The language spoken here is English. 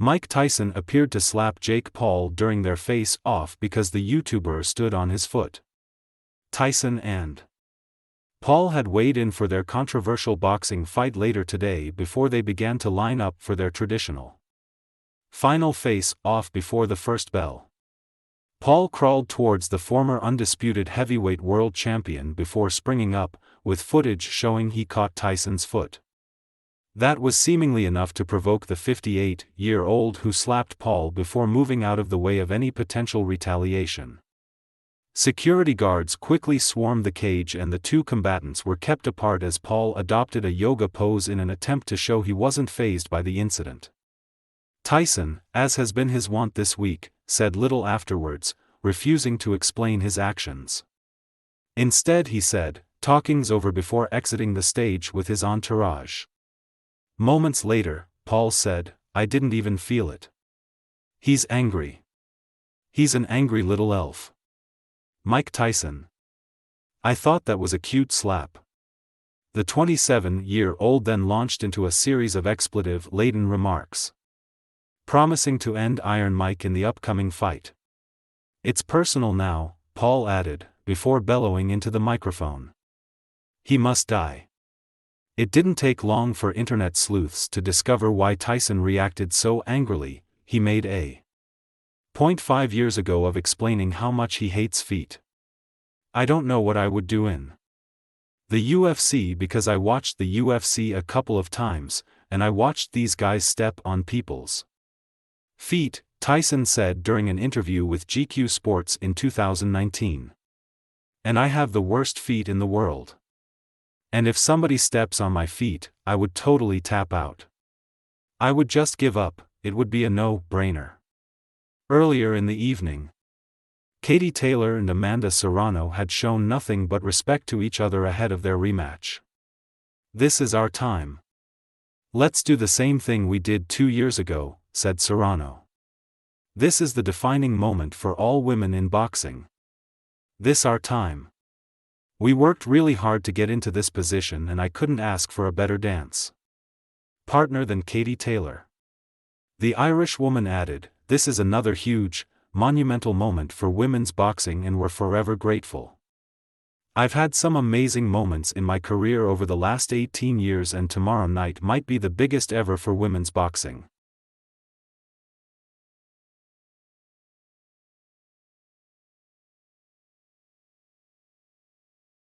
Mike Tyson appeared to slap Jake Paul during their face-off because the YouTuber stood on his foot. Tyson and Paul had weighed in for their controversial boxing fight later today before they began to line up for their traditional final face-off before the first bell. Paul crawled towards the former undisputed heavyweight world champion before springing up, with footage showing he caught Tyson's foot. That was seemingly enough to provoke the 58-year-old who slapped Paul before moving out of the way of any potential retaliation. Security guards quickly swarmed the cage and the two combatants were kept apart as Paul adopted a yoga pose in an attempt to show he wasn't fazed by the incident. Tyson, as has been his wont this week, said little afterwards, refusing to explain his actions. Instead he said, "Talking's over," before exiting the stage with his entourage. Moments later, Paul said, "I didn't even feel it. He's angry. He's an angry little elf." Mike Tyson. "I thought that was a cute slap." The 27-year-old then launched into a series of expletive-laden remarks, promising to end Iron Mike in the upcoming fight. "It's personal now," Paul added, before bellowing into the microphone, "He must die." It didn't take long for internet sleuths to discover why Tyson reacted so angrily. He made a point 5 years ago of explaining how much he hates feet. "I don't know what I would do in the UFC because I watched the UFC a couple of times, and I watched these guys step on people's feet," Tyson said during an interview with GQ Sports in 2019. "And I have the worst feet in the world. And if somebody steps on my feet, I would totally tap out. I would just give up, it would be a no-brainer." Earlier in the evening, Katie Taylor and Amanda Serrano had shown nothing but respect to each other ahead of their rematch. "This is our time. Let's do the same thing we did 2 years ago," said Serrano. "This is the defining moment for all women in boxing. This our time. We worked really hard to get into this position and I couldn't ask for a better dance partner than Katie Taylor." The Irish woman added, "This is another huge, monumental moment for women's boxing and we're forever grateful. I've had some amazing moments in my career over the last 18 years and tomorrow night might be the biggest ever for women's boxing."